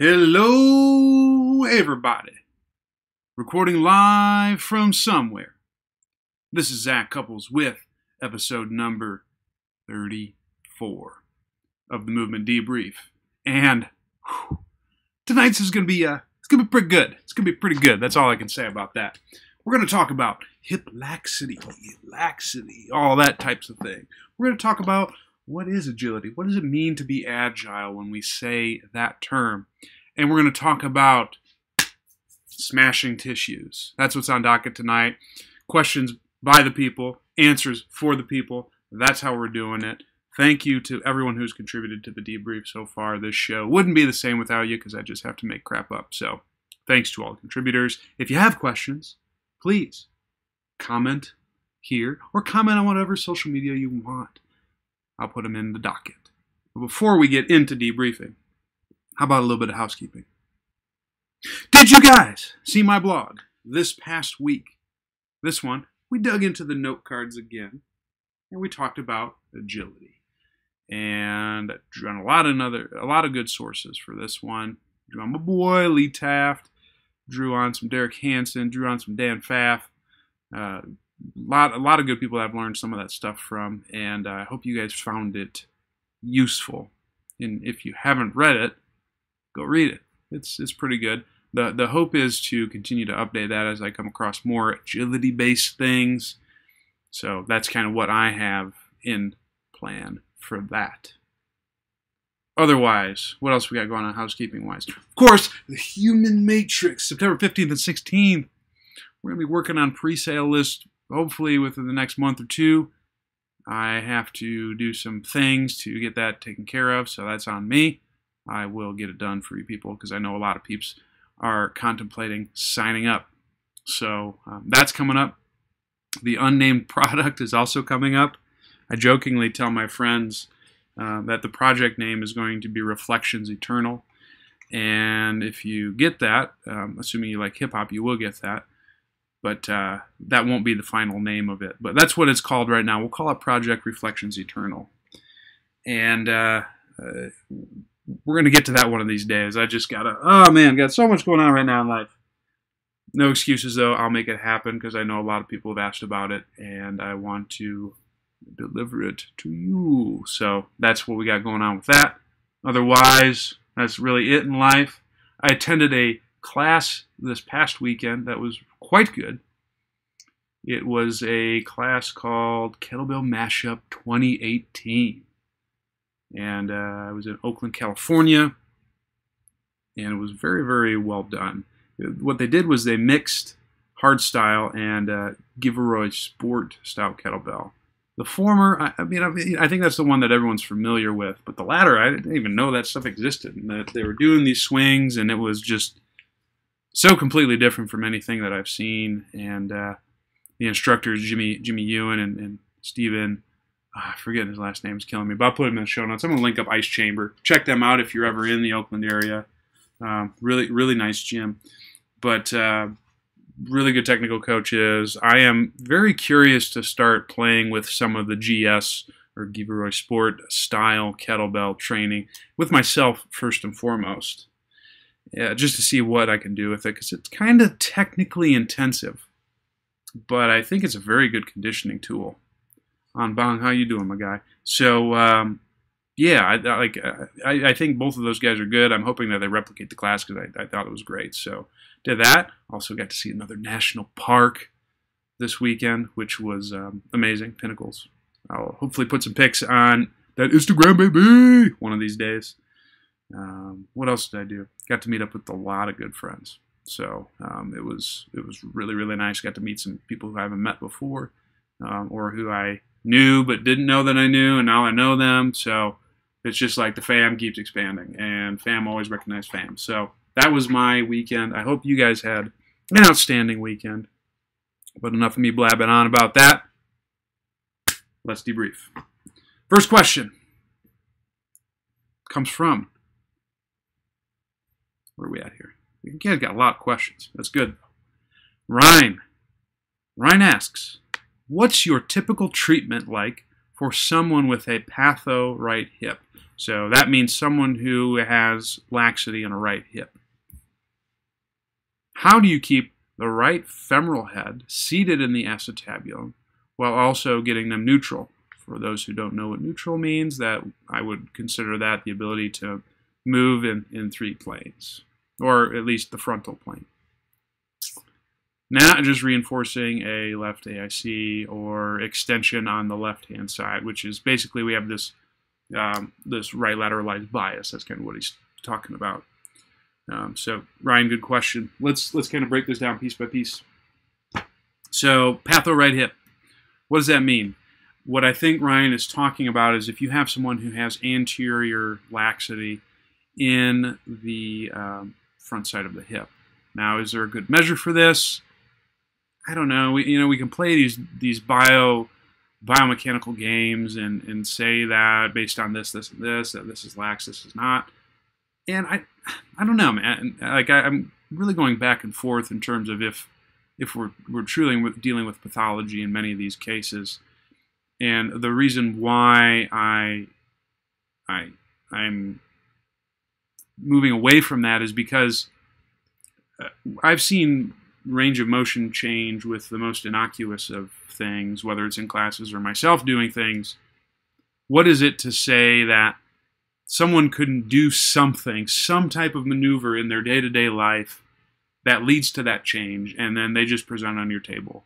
Hello, everybody. Recording live from somewhere. This is Zach Couples with episode number 34 of the Movement Debrief. And tonight's is going to be pretty good. It's going to be pretty good. That's all I can say about that. We're going to talk about hip laxity, all that types of thing. We're going to talk about what is agility? What does it mean to be agile when we say that term? And we're going to talk about smashing tissues. That's what's on docket tonight. Questions by the people, answers for the people. That's how we're doing it. Thank you to everyone who's contributed to the debrief so far. This show wouldn't be the same without you because I just have to make crap up. So thanks to all the contributors. If you have questions, please comment here or comment on whatever social media you want. I'll put them in the docket. But before we get into debriefing, how about a little bit of housekeeping? Did you guys see my blog this past week? This one, we dug into the note cards again, and we talked about agility. And drew on a lot of good sources for this one. Drew on my boy Lee Taft, drew on some Derek Hansen, drew on some Dan Pfaff. A lot of good people I've learned some of that stuff from, and I hope you guys found it useful. And if you haven't read it, go read it. It's pretty good. The hope is to continue to update that as I come across more agility-based things. So that's kind of what I have in plan for that. Otherwise, what else we got going on housekeeping-wise? Of course, the Human Matrix, September 15th and 16th. We're going to be working on pre-sale list hopefully within the next month or two. I have to do some things to get that taken care of, so that's on me. I will get it done for you people because I know a lot of peeps are contemplating signing up. So that's coming up. The unnamed product is also coming up. I jokingly tell my friends that the project name is going to be Reflections Eternal. And if you get that, assuming you like hip-hop, you will get that. But that won't be the final name of it. But that's what it's called right now. We'll call it Project Reflections Eternal. And we're going to get to that one of these days. I just got so much going on right now in life. No excuses, though. I'll make it happen because I know a lot of people have asked about it. And I want to deliver it to you. So that's what we got going on with that. Otherwise, that's really it in life. I attended a class this past weekend that was quite good. It was a class called Kettlebell Mashup 2018. And I was in Oakland, California. And it was very, very well done. What they did was they mixed hardstyle and Giveroy sport style kettlebell. The former, I think that's the one that everyone's familiar with. But the latter, I didn't even know that stuff existed. And that they were doing these swings, and it was just so completely different from anything that I've seen. And the instructors, Jimmy Ewan and Steven, I forget his last name, is killing me, but I'll put him in the show notes. I'm going to link up Ice Chamber. Check them out if you're ever in the Oakland area. Really, really nice gym. But really good technical coaches. I am very curious to start playing with some of the GS or Giveroy Sport style kettlebell training with myself first and foremost. Yeah, just to see what I can do with it, because it's kind of technically intensive, but I think it's a very good conditioning tool. On Bong, how you doing, my guy? So, yeah, I think both of those guys are good. I'm hoping that they replicate the class because I thought it was great. So, did that. Also got to see another national park this weekend, which was amazing. Pinnacles. I'll hopefully put some pics on that Instagram, baby, one of these days. What else did I do? Got to meet up with a lot of good friends. So it was really, really nice. Got to meet some people who I haven't met before, or who I knew but didn't know that I knew, and now I know them. So it's just like the fam keeps expanding, and fam always recognize fam. So that was my weekend. I hope you guys had an outstanding weekend. But enough of me blabbing on about that. Let's debrief. First question comes from, where are we at here? You guys got a lot of questions. That's good. Ryan asks, what's your typical treatment like for someone with a patho right hip? So that means someone who has laxity in a right hip. How do you keep the right femoral head seated in the acetabulum while also getting them neutral? For those who don't know what neutral means, that I would consider that the ability to move in 3 planes, or at least the frontal plane. Not just reinforcing a left AIC or extension on the left-hand side, which is basically we have this this right lateralized bias. That's kind of what he's talking about. So Ryan, good question. Let's kind of break this down piece by piece. So patho right hip, what does that mean? What I think Ryan is talking about is if you have someone who has anterior laxity in the front side of the hip. Now, is there a good measure for this? I don't know. We can play these biomechanical games and say that based on this, and this, that this is lax, this is not. And I don't know, man. Like I'm really going back and forth in terms of if we're truly dealing with pathology in many of these cases. And the reason why I'm moving away from that is because I've seen range of motion change with the most innocuous of things, whether it's in classes or myself doing things. What is it to say that someone couldn't do something, some type of maneuver in their day-to-day life that leads to that change, and then they just present on your table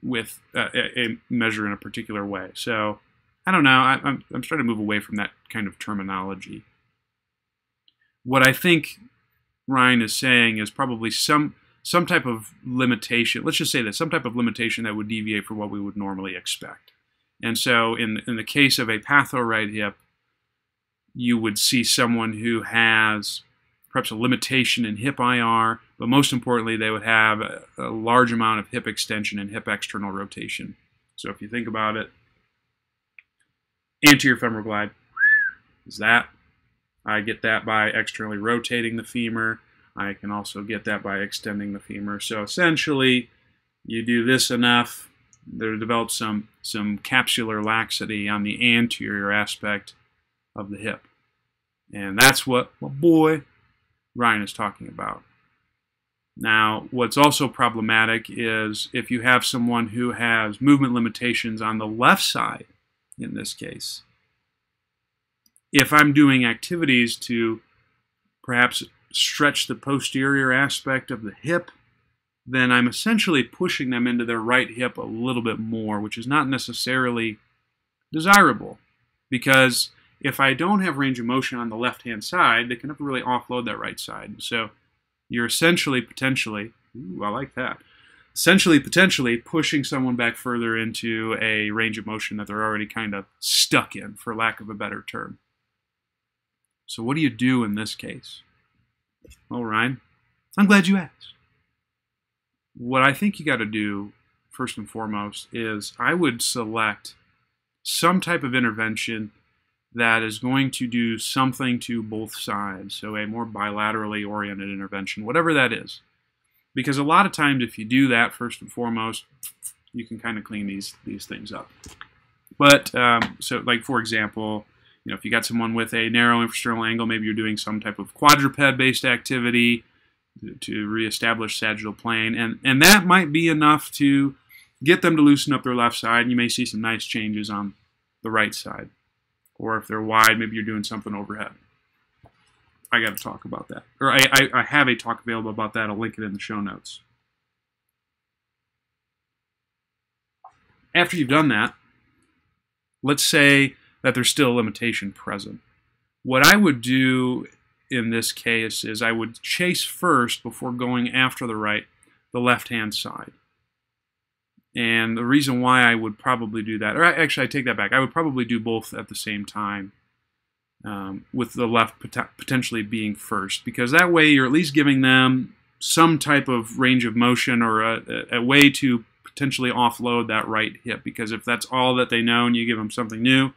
with a measure in a particular way? So I don't know. I'm starting to move away from that kind of terminology. What I think Ryan is saying is probably some type of limitation. Let's just say that some type of limitation that would deviate from what we would normally expect. And so in the case of a patho right hip, you would see someone who has perhaps a limitation in hip IR, but most importantly, they would have a large amount of hip extension and hip external rotation. So if you think about it, anterior femoral glide is that. I get that by externally rotating the femur. I can also get that by extending the femur. So essentially, you do this enough, there develops some capsular laxity on the anterior aspect of the hip. And that's what my boy Ryan is talking about. Now, what's also problematic is if you have someone who has movement limitations on the left side, in this case. If I'm doing activities to perhaps stretch the posterior aspect of the hip, then I'm essentially pushing them into their right hip a little bit more, which is not necessarily desirable. Because if I don't have range of motion on the left-hand side, they can never really offload that right side. So you're essentially potentially, ooh, I like that, essentially potentially pushing someone back further into a range of motion that they're already kind of stuck in, for lack of a better term. So what do you do in this case? Well, Ryan, I'm glad you asked. What I think you got to do, first and foremost, is I would select some type of intervention that is going to do something to both sides, so a more bilaterally oriented intervention, whatever that is. Because a lot of times if you do that, first and foremost, you can kind of clean these things up. But, so like for example, if you got someone with a narrow infrasternal angle, maybe you're doing some type of quadruped-based activity to reestablish sagittal plane, and that might be enough to get them to loosen up their left side, and you may see some nice changes on the right side. Or if they're wide, maybe you're doing something overhead. I got to talk about that. Or I have a talk available about that. I'll link it in the show notes. After you've done that, let's say that there's still a limitation present. What I would do in this case is I would chase first before going after the left-hand side. And the reason why I would probably do that, or actually I take that back, I would probably do both at the same time, with the left potentially being first, because that way you're at least giving them some type of range of motion or a way to potentially offload that right hip, because if that's all that they know and you give them something new,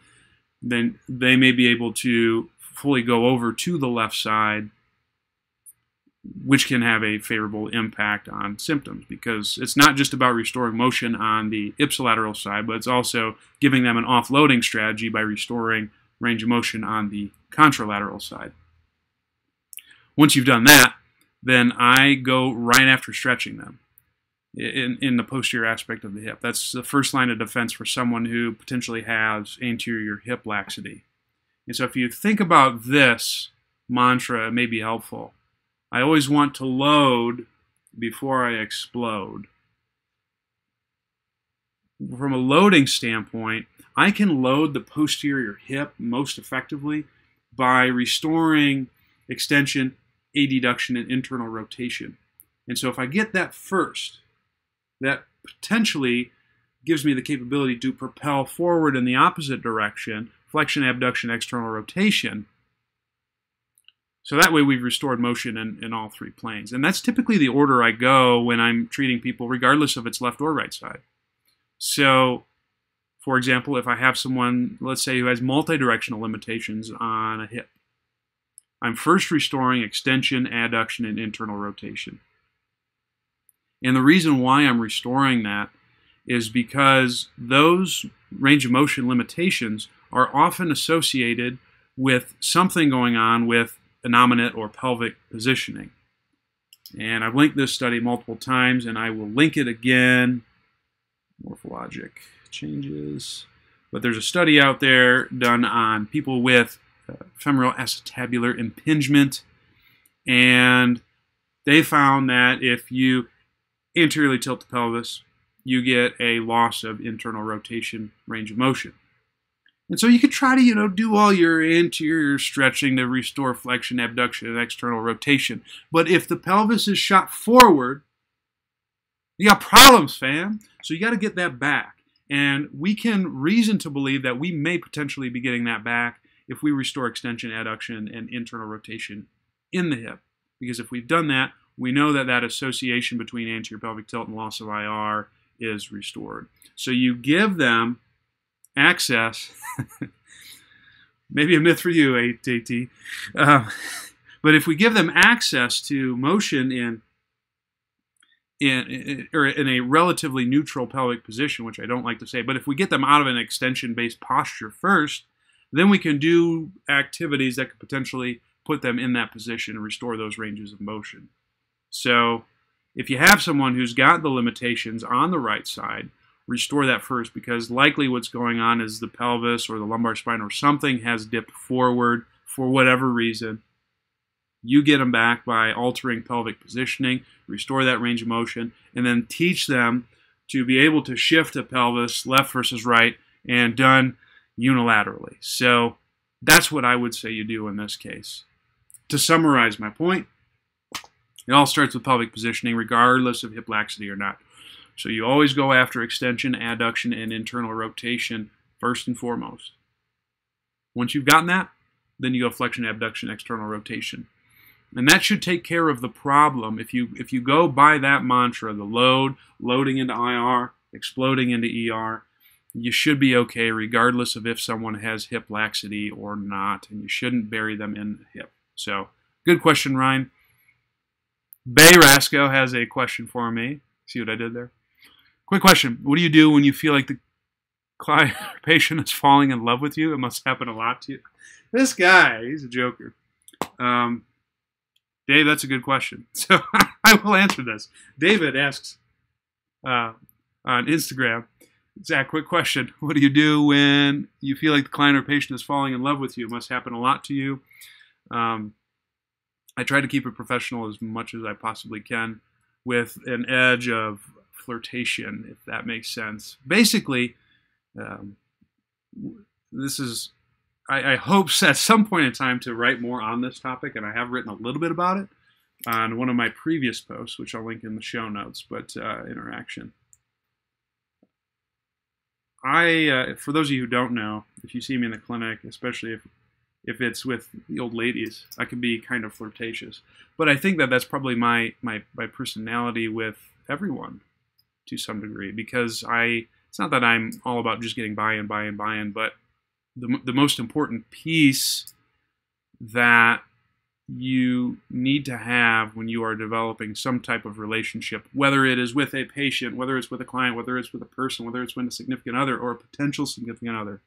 then they may be able to fully go over to the left side, which can have a favorable impact on symptoms, because it's not just about restoring motion on the ipsilateral side, but it's also giving them an offloading strategy by restoring range of motion on the contralateral side. Once you've done that, then I go right after stretching them in the posterior aspect of the hip. That's the first line of defense for someone who potentially has anterior hip laxity. And so if you think about this mantra, it may be helpful. I always want to load before I explode. From a loading standpoint, I can load the posterior hip most effectively by restoring extension, adduction, and internal rotation. And so if I get that first, that potentially gives me the capability to propel forward in the opposite direction, flexion, abduction, external rotation. So that way we've restored motion in all three planes. And that's typically the order I go when I'm treating people, regardless of its left or right side. So, for example, if I have someone, let's say, who has multidirectional limitations on a hip, I'm first restoring extension, adduction, and internal rotation. And the reason why I'm restoring that is because those range of motion limitations are often associated with something going on with innominate or pelvic positioning. And I've linked this study multiple times, and I will link it again. Morphologic changes. But there's a study out there done on people with femoral acetabular impingement, and they found that if you anteriorly tilt the pelvis, you get a loss of internal rotation range of motion. And so you could try to, do all your anterior stretching to restore flexion, abduction, and external rotation. But if the pelvis is shot forward, you got problems, fam. So you got to get that back. And we can reason to believe that we may potentially be getting that back if we restore extension, adduction, and internal rotation in the hip. Because if we've done that, we know that that association between anterior pelvic tilt and loss of IR is restored. So you give them access, maybe a myth for you, AT. But if we give them access to motion in a relatively neutral pelvic position, which I don't like to say, but if we get them out of an extension-based posture first, then we can do activities that could potentially put them in that position and restore those ranges of motion. So if you have someone who's got the limitations on the right side, restore that first, because likely what's going on is the pelvis or the lumbar spine or something has dipped forward for whatever reason. You get them back by altering pelvic positioning, restore that range of motion, and then teach them to be able to shift the pelvis left versus right and done unilaterally. So that's what I would say you do in this case. To summarize my point, it all starts with pelvic positioning regardless of hip laxity or not. So you always go after extension, adduction, and internal rotation first and foremost. Once you've gotten that, then you go flexion, abduction, external rotation. And that should take care of the problem. If you go by that mantra, the loading into IR, exploding into ER, you should be okay regardless of if someone has hip laxity or not, and you shouldn't bury them in the hip. So, good question, Ryan. Bay Rasco has a question for me. See what I did there? Quick question. What do you do when you feel like the client or patient is falling in love with you? It must happen a lot to you. This guy, he's a joker. Dave, that's a good question. So I will answer this. David asks on Instagram, Zach, quick question. What do you do when you feel like the client or patient is falling in love with you? It must happen a lot to you. I try to keep it professional as much as I possibly can with an edge of flirtation, if that makes sense. Basically, this is, I hope at some point in time to write more on this topic, and I have written a little bit about it on one of my previous posts, which I'll link in the show notes, but interaction. For those of you who don't know, if you see me in the clinic, especially if it's with the old ladies, I can be kind of flirtatious. But I think that that's probably my personality with everyone to some degree, because it's not that I'm all about just getting buy-in, but the most important piece that you need to have when you are developing some type of relationship, whether it is with a patient, whether it's with a client, whether it's with a person, whether it's with a significant other or a potential significant other,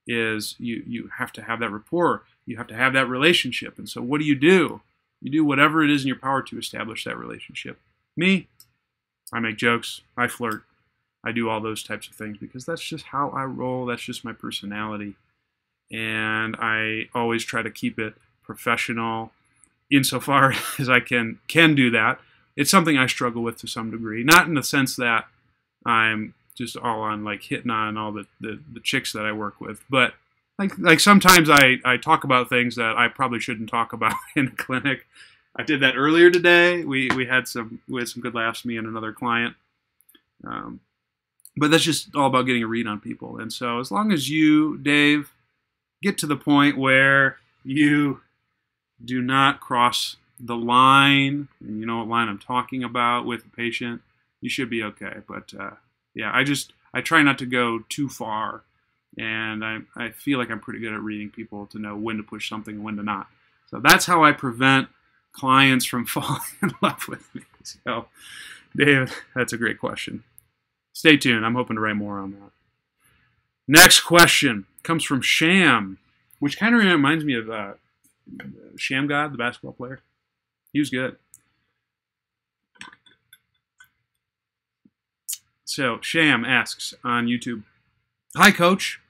is you have to have that rapport. You have to have that relationship. And so what do? You do whatever it is in your power to establish that relationship. Me, I make jokes. I flirt. I do all those types of things because that's just how I roll. That's just my personality. And I always try to keep it professional insofar as I can do that. It's something I struggle with to some degree. Not in the sense that I'm just all on like hitting on all the chicks that I work with, but like sometimes I talk about things that I probably shouldn't talk about in a clinic. I did that earlier today. We had some good laughs, me and another client. But that's just all about getting a read on people. And so as long as you, Dave, get to the point where you do not cross the line, and you know what line I'm talking about with the patient, you should be okay. But yeah, I try not to go too far, and I feel like I'm pretty good at reading people to know when to push something and when to not. So that's how I prevent clients from falling in love with me. So, Dave, that's a great question. Stay tuned. I'm hoping to write more on that. Next question comes from Sham, which kind of reminds me of Sham God, the basketball player. He was good. So Sham asks on YouTube, "Hi, Coach.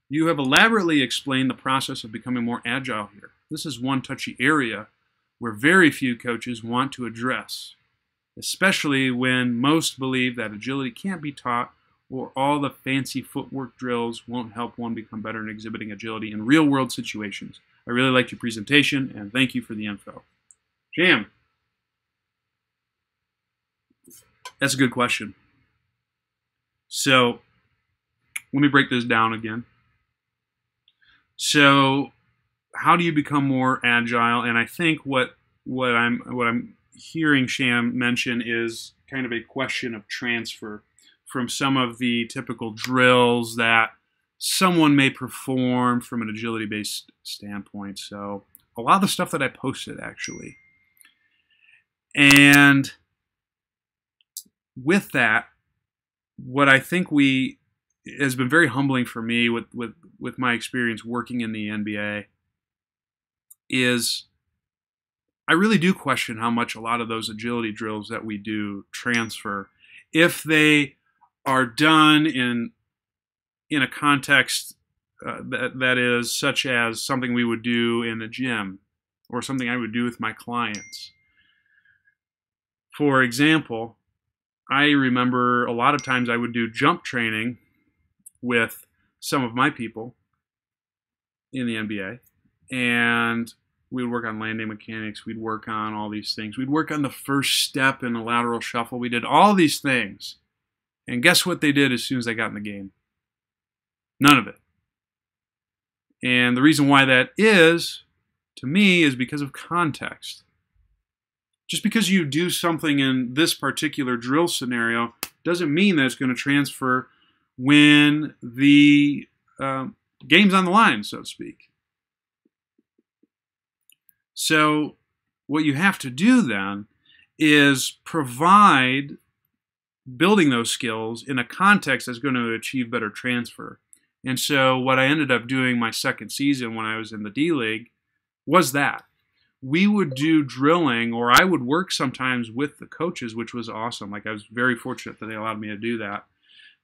You have elaborately explained the process of becoming more agile here. This is one touchy area where very few coaches want to address, especially when most believe that agility can't be taught or all the fancy footwork drills won't help one become better in exhibiting agility in real-world situations. I really liked your presentation, and thank you for the info." Sham, that's a good question. So let me break this down again. So how do you become more agile? And I think what I'm hearing Sham mention is kind of a question of transfer from some of the typical drills that someone may perform from an agility-based standpoint. So a lot of the stuff that I posted, actually. And with that, what I think has been very humbling for me with my experience working in the NBA is I really do question how much a lot of those agility drills that we do transfer. If they are done in a context that is such as something we would do in a gym or something I would do with my clients. For example, I remember a lot of times I would do jump training with some of my people in the NBA, and we would work on landing mechanics. We'd work on all these things. We'd work on the first step in a lateral shuffle. We did all these things. And guess what they did as soon as they got in the game? None of it. And the reason why that is, to me, is because of context. Just because you do something in this particular drill scenario doesn't mean that it's going to transfer when the game's on the line, so to speak. So what you have to do then is provide building those skills in a context that's going to achieve better transfer. And so what I ended up doing my second season when I was in the D-League was that. We would do drilling, or I would work sometimes with the coaches, which was awesome. Like, I was very fortunate that they allowed me to do that.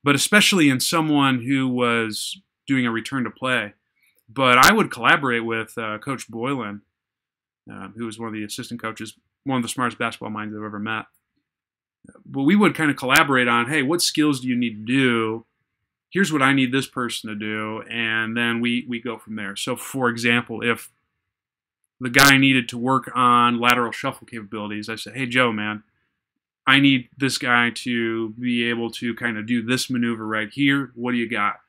But especially in someone who was doing a return to play. But I would collaborate with Coach Boylan, who was one of the assistant coaches, one of the smartest basketball minds I've ever met. But we would kind of collaborate on, hey, what skills do you need to do? Here's what I need this person to do. And then we go from there. So, for example, if the guy needed to work on lateral shuffle capabilities, I said, hey, Joe, man, I need this guy to be able to kind of do this maneuver right here. What do you got?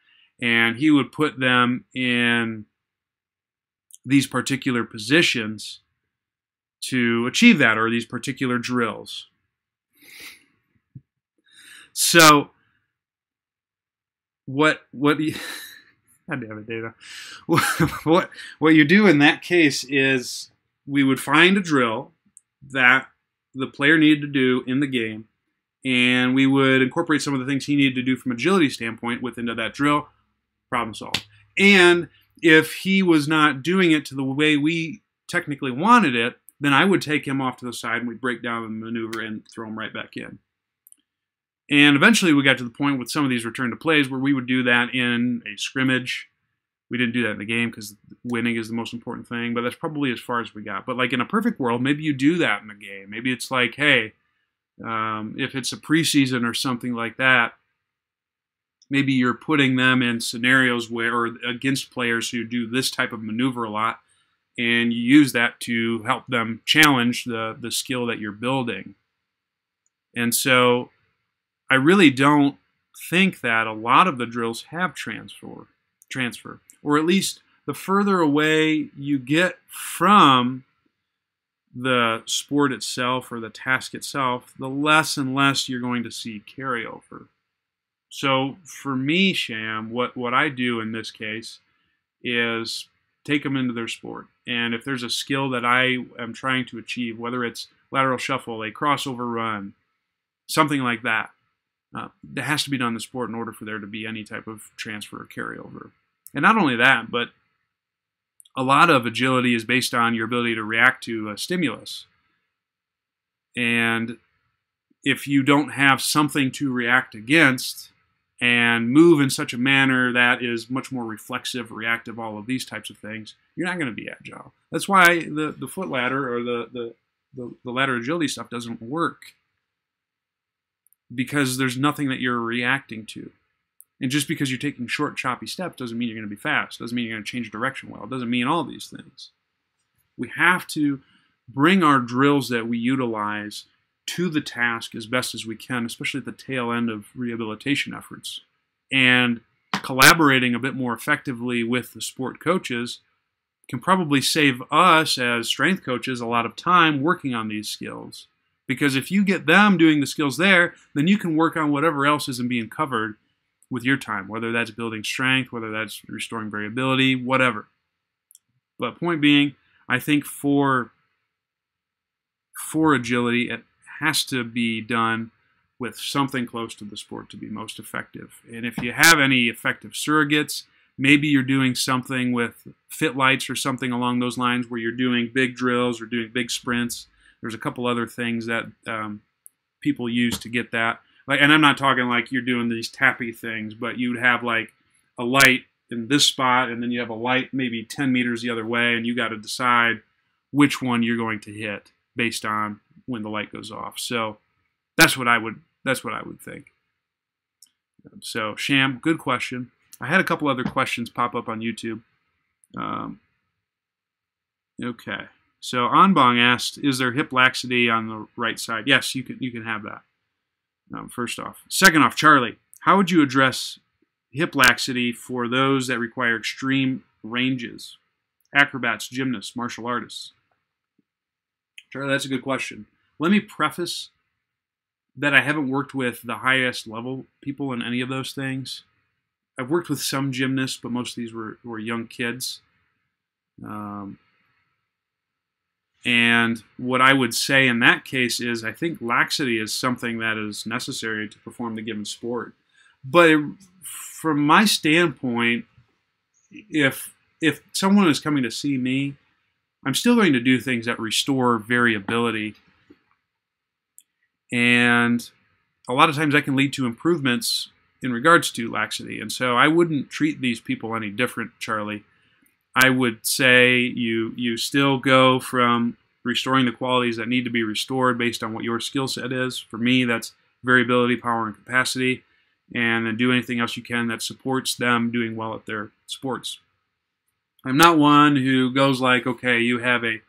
And he would put them in these particular positions to achieve that, or these particular drills. So what God damn it, Data. What you do in that case is we would find a drill that the player needed to do in the game, and we would incorporate some of the things he needed to do from an agility standpoint within that drill, problem solve. And if he was not doing it to the way we technically wanted it, then I would take him off to the side and we'd break down the maneuver and throw him right back in. And eventually we got to the point with some of these return to plays where we would do that in a scrimmage. We didn't do that in the game because winning is the most important thing, but that's probably as far as we got. But like in a perfect world, maybe you do that in the game. Maybe it's like, hey, if it's a preseason or something like that, maybe you're putting them in scenarios where, or against players who do this type of maneuver a lot, and you use that to help them challenge the skill that you're building. And so I really don't think that a lot of the drills have transfer, or at least the further away you get from the sport itself or the task itself, the less and less you're going to see carryover. So for me, Sham, what I do in this case is take them into their sport. And if there's a skill that I am trying to achieve, whether it's lateral shuffle, a crossover run, something like that, that has to be done in the sport in order for there to be any type of transfer or carryover. And not only that, but a lot of agility is based on your ability to react to a stimulus. And if you don't have something to react against and move in such a manner that is much more reflexive, reactive, all of these types of things, you're not going to be agile. That's why the foot ladder or the ladder agility stuff doesn't work, because there's nothing that you're reacting to. And just because you're taking short, choppy steps doesn't mean you're going to be fast. Doesn't mean you're going to change direction well. It doesn't mean all these things. We have to bring our drills that we utilize to the task as best as we can, especially at the tail end of rehabilitation efforts. And collaborating a bit more effectively with the sport coaches can probably save us as strength coaches a lot of time working on these skills. Because if you get them doing the skills there, then you can work on whatever else isn't being covered with your time, whether that's building strength, whether that's restoring variability, whatever. But point being, I think for agility, it has to be done with something close to the sport to be most effective. And if you have any effective surrogates, maybe you're doing something with fit lights or something along those lines where you're doing big drills or doing big sprints. There's a couple other things that people use to get that. Like, and I'm not talking like you're doing these tappy things, but you'd have like a light in this spot, and then you have a light maybe 10 meters the other way, and you got to decide which one you're going to hit based on when the light goes off. So that's what I would think. So Sham, good question. I had a couple other questions pop up on YouTube. Okay. So Anbong asked, is there hip laxity on the right side? Yes, you can have that. First off. Second off, Charlie, how would you address hip laxity for those that require extreme ranges? Acrobats, gymnasts, martial artists. Charlie, that's a good question. Let me preface that I haven't worked with the highest level people in any of those things. I've worked with some gymnasts, but most of these were young kids. And what I would say in that case is I think laxity is something that is necessary to perform the given sport. But from my standpoint, if someone is coming to see me, I'm still going to do things that restore variability. And a lot of times that can lead to improvements in regards to laxity. And so I wouldn't treat these people any different, Charlie. I would say you still go from restoring the qualities that need to be restored based on what your skill set is. For me, that's variability, power, and capacity. And then do anything else you can that supports them doing well at their sports. I'm not one who goes like, okay, you have a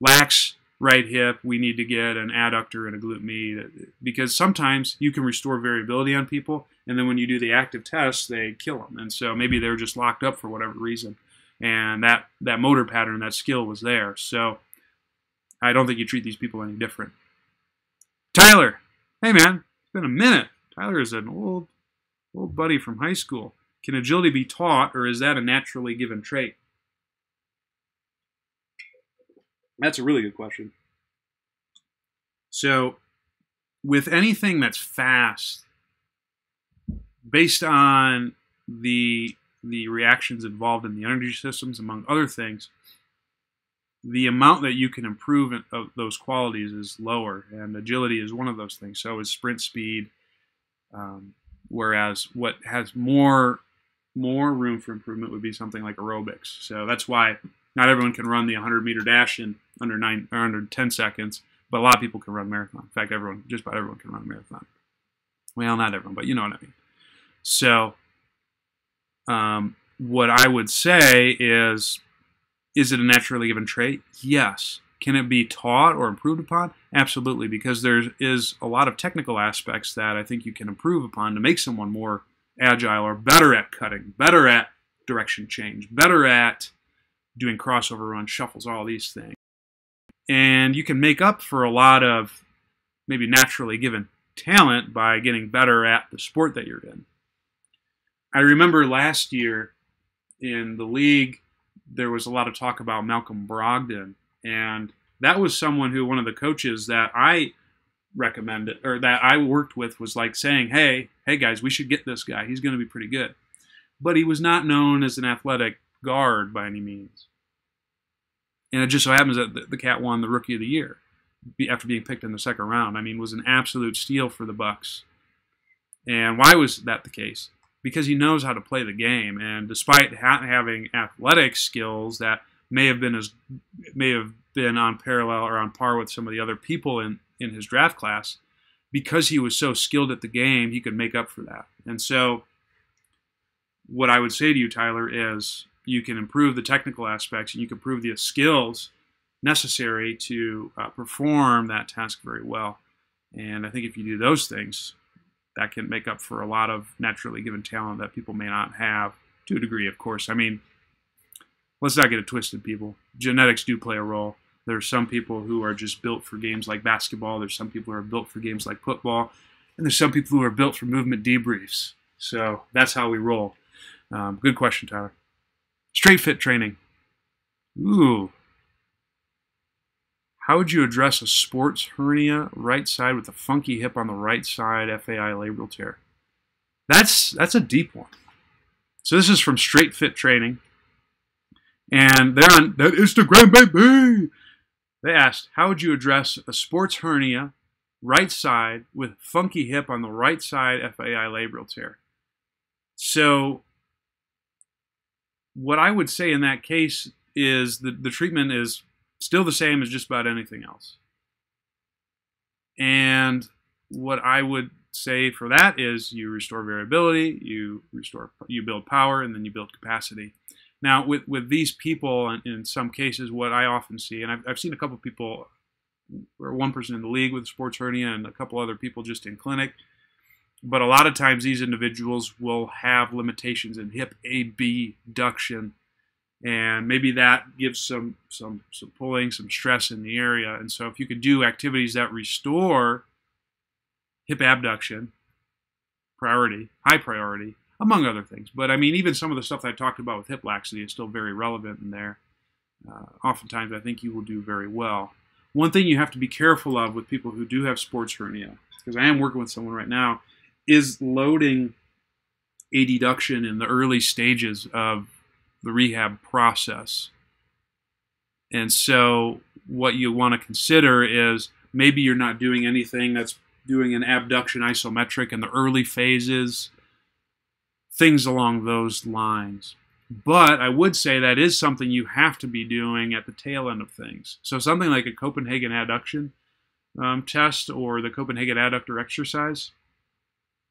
lax right hip, we need to get an adductor and a glute med, because sometimes you can restore variability on people, and then when you do the active tests, they kill them. And so maybe they're just locked up for whatever reason. And that motor pattern, that skill was there. So I don't think you treat these people any different. Tyler, hey man, it's been a minute. Tyler is an old buddy from high school. Can agility be taught, or is that a naturally given trait? That's a really good question. So with anything that's fast, based on the the reactions involved in the energy systems, among other things, the amount that you can improve of those qualities is lower, and agility is one of those things. So is sprint speed, whereas what has more room for improvement would be something like aerobics. So that's why not everyone can run the 100-meter dash in under 10 seconds, but a lot of people can run marathon. In fact, just about everyone can run a marathon. Well, not everyone, but you know what I mean. So what I would say is it a naturally given trait? Yes. Can it be taught or improved upon? Absolutely, because there is a lot of technical aspects that I think you can improve upon to make someone more agile or better at cutting, better at direction change, better at doing crossover runs, shuffles, all these things. And you can make up for a lot of maybe naturally given talent by getting better at the sport that you're in. I remember last year in the league, there was a lot of talk about Malcolm Brogdon, and that was someone who one of the coaches that I recommended or that I worked with was like saying, hey guys, we should get this guy. He's going to be pretty good. But he was not known as an athletic guard by any means. And it just so happens that the cat won the Rookie of the Year after being picked in the second round. I mean, was an absolute steal for the Bucks. And why was that the case? Because he knows how to play the game, and despite having athletic skills that may have been on parallel or on par with some of the other people in his draft class, because he was so skilled at the game, he could make up for that. And so what I would say to you, Tyler, is you can improve the technical aspects and you can improve the skills necessary to perform that task very well. And I think if you do those things, that can make up for a lot of naturally given talent that people may not have, to a degree, of course. I mean, let's not get it twisted, people. Genetics do play a role. There's some people who are just built for games like basketball. There's some people who are built for games like football. And there's some people who are built for movement debriefs. So that's how we roll. Good question, Tyler. Straight fit training. Ooh. How would you address a sports hernia right side with a funky hip on the right side, FAI labral tear? That's a deep one. So this is from Straight Fit Training. And they're on that Instagram, baby. They asked, how would you address a sports hernia right side with funky hip on the right side, FAI labral tear? So what I would say in that case is the treatment is still the same as just about anything else. And what I would say for that is you restore variability, you build power, and then you build capacity. Now, with these people, in some cases, what I often see, and I've seen a couple people, or one person in the league with a sports hernia and a couple other people just in clinic, but a lot of times these individuals will have limitations in hip abduction, and maybe that gives some pulling, some stress in the area. And so if you could do activities that restore hip abduction, high priority, among other things. But I mean, even some of the stuff that I talked about with hip laxity is still very relevant in there. Oftentimes I think you will do very well. One thing you have to be careful of with people who do have sports hernia, because I am working with someone right now, is loading adduction in the early stages of the rehab process. And so what you want to consider is maybe you're not doing anything that's doing an abduction isometric in the early phases, things along those lines. But I would say that is something you have to be doing at the tail end of things. So something like a Copenhagen adduction test or the Copenhagen adductor exercise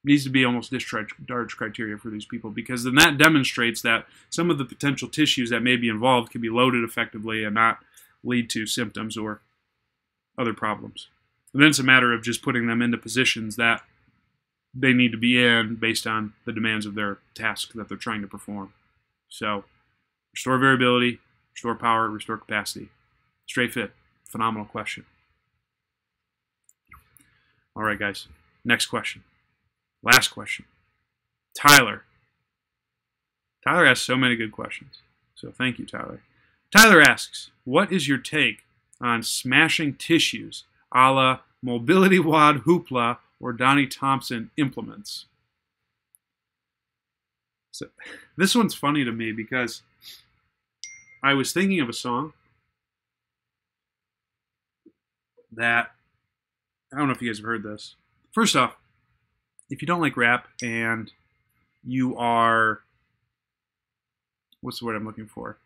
needs to be almost discharge criteria for these people, because then that demonstrates that some of the potential tissues that may be involved can be loaded effectively and not lead to symptoms or other problems. And then it's a matter of just putting them into positions that they need to be in based on the demands of their task that they're trying to perform. So, restore variability, restore power, restore capacity. Straight fit. Phenomenal question. All right, guys. Next question. Last question. Tyler. Tyler asks so many good questions. So thank you, Tyler. Tyler asks, what is your take on smashing tissues a la Mobility Wad Hoopla or Donnie Thompson implements? So this one's funny to me because I was thinking of a song that, I don't know if you guys have heard this. First off, if you don't like rap and you are, what's the word I'm looking for?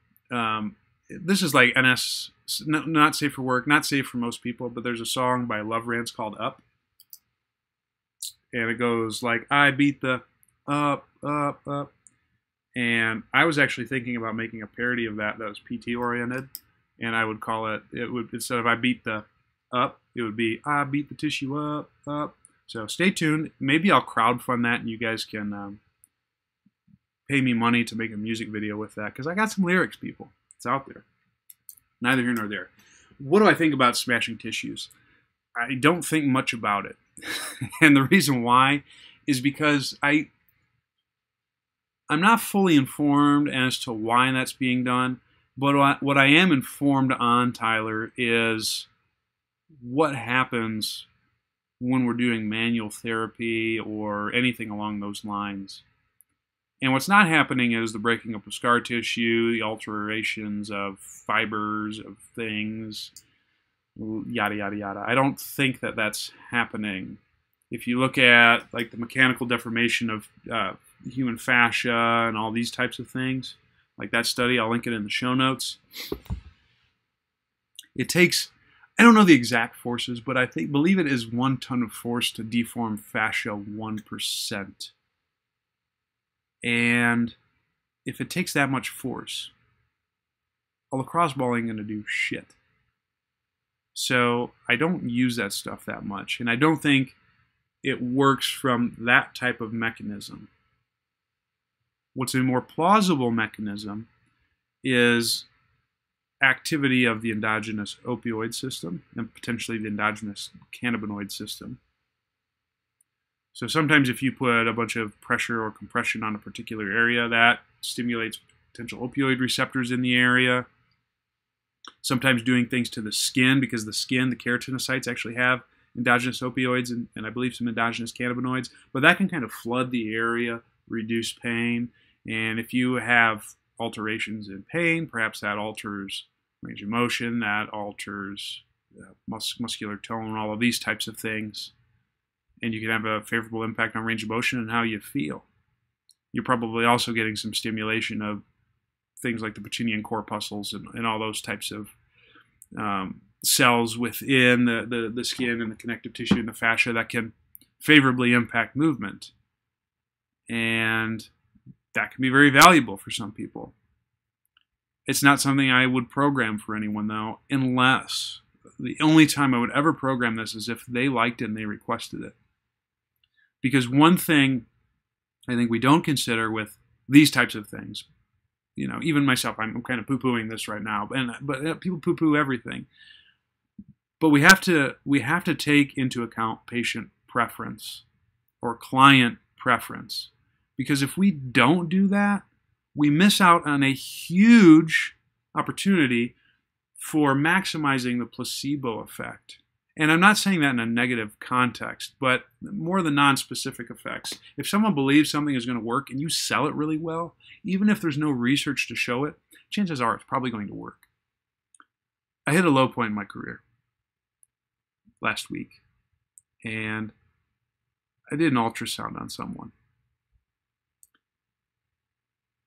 This is like NS, not safe for work, not safe for most people, but there's a song by Love Rants called Up. And it goes like, I beat the up, up, up. And I was actually thinking about making a parody of that was PT oriented. And I would call it, instead of I beat the up, it would be I beat the tissue up, up. So stay tuned. Maybe I'll crowdfund that and you guys can pay me money to make a music video with that. Because I got some lyrics, people. It's out there. Neither here nor there. What do I think about smashing tissues? I don't think much about it. And the reason why is because I'm not fully informed as to why that's being done, but what I am informed on, Tyler, is what happens when we're doing manual therapy or anything along those lines. And what's not happening is the breaking up of scar tissue, the alterations of fibers of things, yada, yada, yada. I don't think that that's happening. If you look at like the mechanical deformation of human fascia and all these types of things, like that study, I'll link it in the show notes. It takes, I don't know the exact forces, but I believe it is 1 ton of force to deform fascia 1%. And if it takes that much force, a lacrosse ball ain't going to do shit. So I don't use that stuff that much. And I don't think it works from that type of mechanism. What's a more plausible mechanism is activity of the endogenous opioid system and potentially the endogenous cannabinoid system. So sometimes if you put a bunch of pressure or compression on a particular area, that stimulates potential opioid receptors in the area. Sometimes doing things to the skin, because the skin, the keratinocytes actually have endogenous opioids and I believe some endogenous cannabinoids, but that can kind of flood the area, reduce pain, and if you have alterations in pain, perhaps that alters range of motion, that alters muscular tone, all of these types of things. And you can have a favorable impact on range of motion and how you feel. You're probably also getting some stimulation of things like the Pacinian corpuscles and all those types of cells within the skin and the connective tissue and the fascia that can favorably impact movement. And that can be very valuable for some people. It's not something I would program for anyone, though, unless the only time I would ever program this is if they liked it and they requested it. Because one thing I think we don't consider with these types of things, you know, even myself, I'm kind of poo-pooing this right now, but people poo-poo everything. But we have to take into account patient preference or client preference. Because if we don't do that, we miss out on a huge opportunity for maximizing the placebo effect. And I'm not saying that in a negative context, but more the non-specific effects. If someone believes something is going to work and you sell it really well, even if there's no research to show it, chances are it's probably going to work. I hit a low point in my career last week, and I did an ultrasound on someone.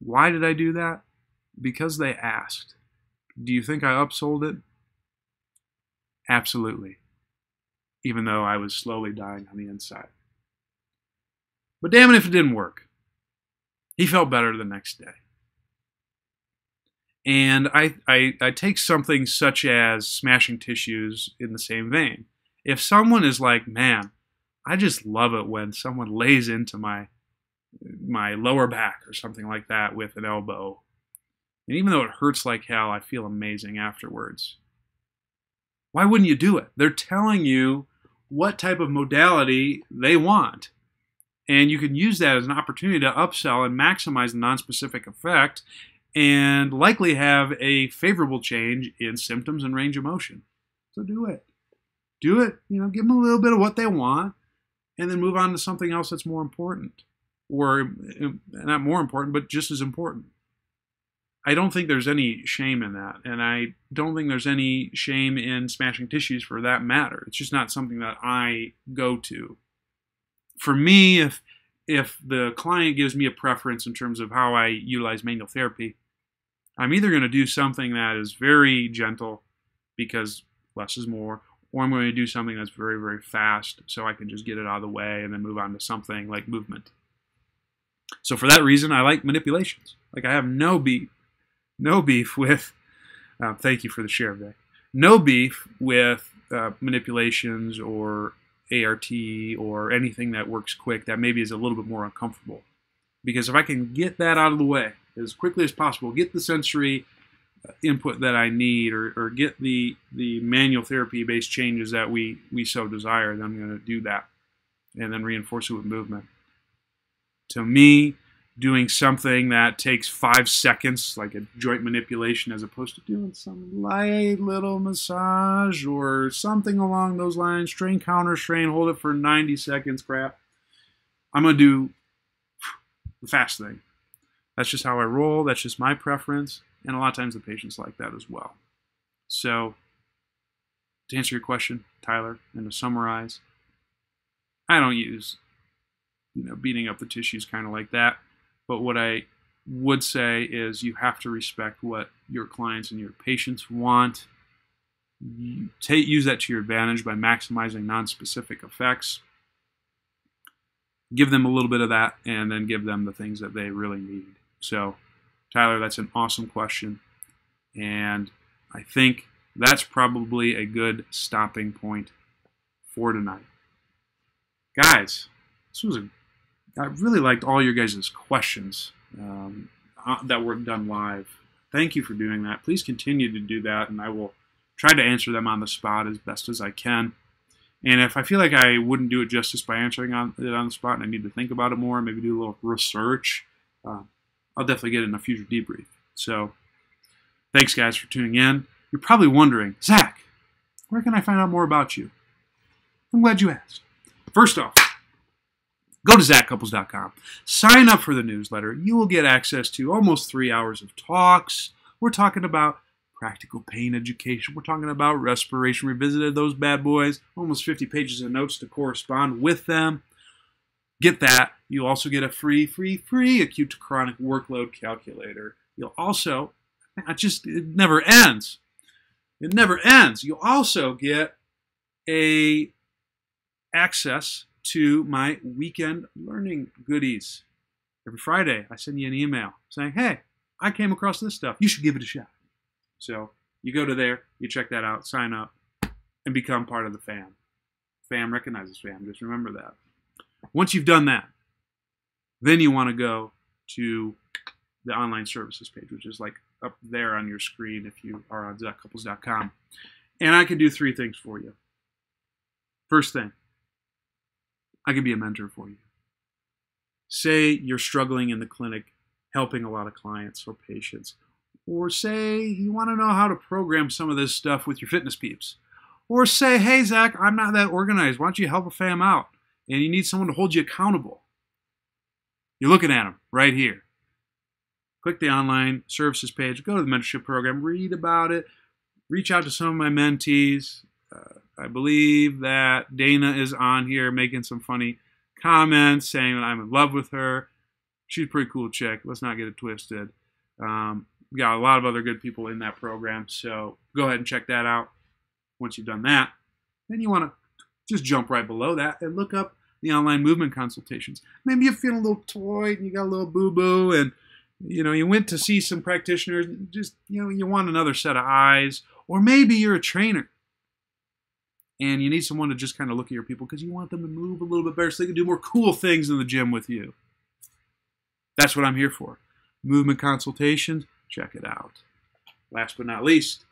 Why did I do that? Because they asked. Do you think I upsold it? Absolutely. Even though I was slowly dying on the inside. But damn it if it didn't work. He felt better the next day. And I take something such as smashing tissues in the same vein. If someone is like, man, I just love it when someone lays into my lower back or something like that with an elbow. And even though it hurts like hell, I feel amazing afterwards. Why wouldn't you do it? They're telling you what type of modality they want. And you can use that as an opportunity to upsell and maximize the nonspecific effect and likely have a favorable change in symptoms and range of motion. So do it. Do it. You know, give them a little bit of what they want and then move on to something else that's more important. or not more important, but just as important. I don't think there's any shame in that, and I don't think there's any shame in smashing tissues for that matter. It's just not something that I go to. For me, if the client gives me a preference in terms of how I utilize manual therapy, I'm either going to do something that is very gentle because less is more, or I'm going to do something that's very, very fast so I can just get it out of the way and then move on to something like movement. So for that reason, I like manipulations. Like, I have no beef with, thank you for the share, Vic. No beef with manipulations or ART or anything that works quick that maybe is a little bit more uncomfortable. Because if I can get that out of the way as quickly as possible, get the sensory input that I need, or get the manual therapy-based changes that we so desire, then I'm going to do that and then reinforce it with movement. To me, doing something that takes 5 seconds, like a joint manipulation, as opposed to doing some light little massage or something along those lines, strain, counter, strain, hold it for 90 seconds crap, I'm going to do the fast thing. That's just how I roll. That's just my preference. And a lot of times the patients like that as well. So, to answer your question, Tyler, and to summarize, I don't use beating up the tissues kind of like that. But what I would say is you have to respect what your clients and your patients want. Use that to your advantage by maximizing non-specific effects. Give them a little bit of that, and then give them the things that they really need. So, Tyler, that's an awesome question. And I think that's probably a good stopping point for tonight. Guys, I really liked all your guys' questions that were done live. Thank you for doing that. Please continue to do that, and I will try to answer them on the spot as best as I can. And if I feel like I wouldn't do it justice by answering it on the spot and I need to think about it more, maybe do a little research, I'll definitely get it in a future debrief. So thanks, guys, for tuning in. You're probably wondering, Zach, where can I find out more about you? I'm glad you asked. First off, go to zachcouples.com. Sign up for the newsletter. You will get access to almost 3 hours of talks. We're talking about practical pain education. We're talking about respiration revisited, those bad boys. Almost 50 pages of notes to correspond with them. Get that. You'll also get a free acute to chronic workload calculator. You'll also, it never ends. It never ends. You'll also get access to my weekend learning goodies. Every Friday, I send you an email saying, hey, I came across this stuff. You should give it a shot. So you go to there, you check that out, sign up, and become part of the fam. Fam recognizes fam. Just remember that. Once you've done that, then you want to go to the online services page, which is like up there on your screen if you are on zachcouples.com. And I can do 3 things for you. First thing, I can be a mentor for you. Say you're struggling in the clinic, helping a lot of clients or patients. Or say you want to know how to program some of this stuff with your fitness peeps. Or say, hey, Zach, I'm not that organized. Why don't you help a fam out? And you need someone to hold you accountable. You're looking at them right here. Click the online services page. Go to the mentorship program. Read about it. Reach out to some of my mentees. I believe that Dana is on here making some funny comments saying that I'm in love with her. She's a pretty cool chick. Let's not get it twisted. We got a lot of other good people in that program, so go ahead and check that out. Once you've done that, then you want to just jump right below that and look up the online movement consultations. Maybe you're feeling a little toyed and you got a little boo-boo and you went to see some practitioners, just you want another set of eyes, or maybe you're a trainer and you need someone to just kind of look at your people because you want them to move a little bit better so they can do more cool things in the gym with you. That's what I'm here for. Movement consultations, check it out. Last but not least,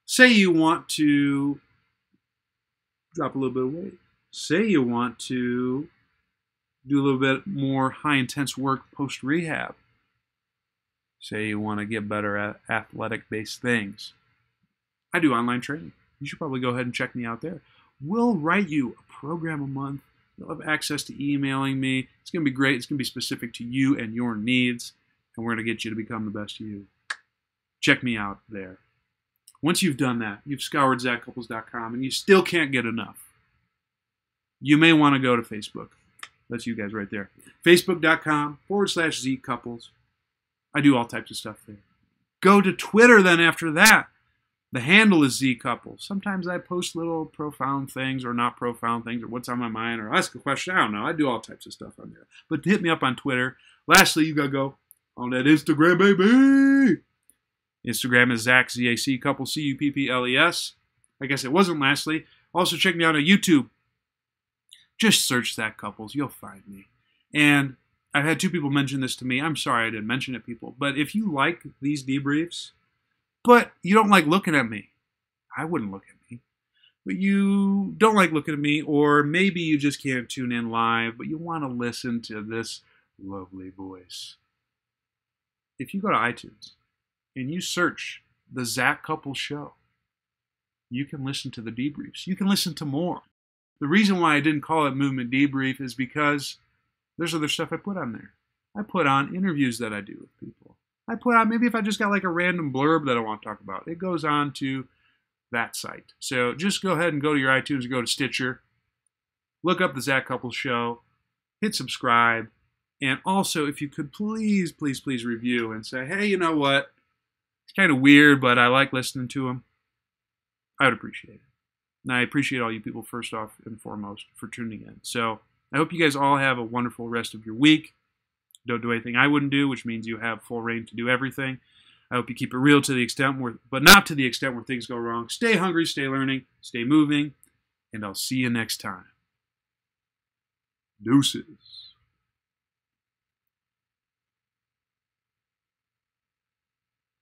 say you want to drop a little bit of weight. Say you want to do a little bit more high-intense work post-rehab. Say you want to get better at athletic-based things. I do online training. You should probably go ahead and check me out there. We'll write you a program a month You'll have access to emailing me. It's going to be great. It's going to be specific to you and your needs, and we're going to get you to become the best you. Check me out there. Once you've done that, you've scoured ZachCouples.com, and you still can't get enough, you may want to go to Facebook. That's you guys right there. Facebook.com/ZCouples. I do all types of stuff there. Go to Twitter then after that. The handle is ZCouples. Sometimes I post little profound things or not profound things or what's on my mind or ask a question. I don't know. I do all types of stuff on there. But hit me up on Twitter. Lastly, you got to go on that Instagram, baby. Instagram is Zach, Z-A-C, Couples, C-U-P-P-L-E-S. I guess it wasn't lastly. Also check me out on YouTube. Just search Zach Couples. You'll find me. And I've had 2 people mention this to me. I'm sorry I didn't mention it, people. But if you like these debriefs, but you don't like looking at me, I wouldn't look at me. But you don't like looking at me, or maybe you just can't tune in live, but you want to listen to this lovely voice. If you go to iTunes and you search the Zach Couples Show, you can listen to the debriefs. You can listen to more. The reason why I didn't call it Movement Debrief is because there's other stuff I put on there. I put on interviews that I do with people. I put on, maybe if I just got like a random blurb that I want to talk about, it goes on to that site. So just go ahead and go to your iTunes and go to Stitcher. Look up the Zach Couples Show. Hit subscribe. And also, if you could please, please, please review and say, hey, you know what? It's kind of weird, but I like listening to them. I would appreciate it. And I appreciate all you people, first off and foremost, for tuning in. So I hope you guys all have a wonderful rest of your week. Don't do anything I wouldn't do, which means you have full reign to do everything. I hope you keep it real to the extent where, but not to the extent where things go wrong. Stay hungry, stay learning, stay moving, and I'll see you next time. Deuces.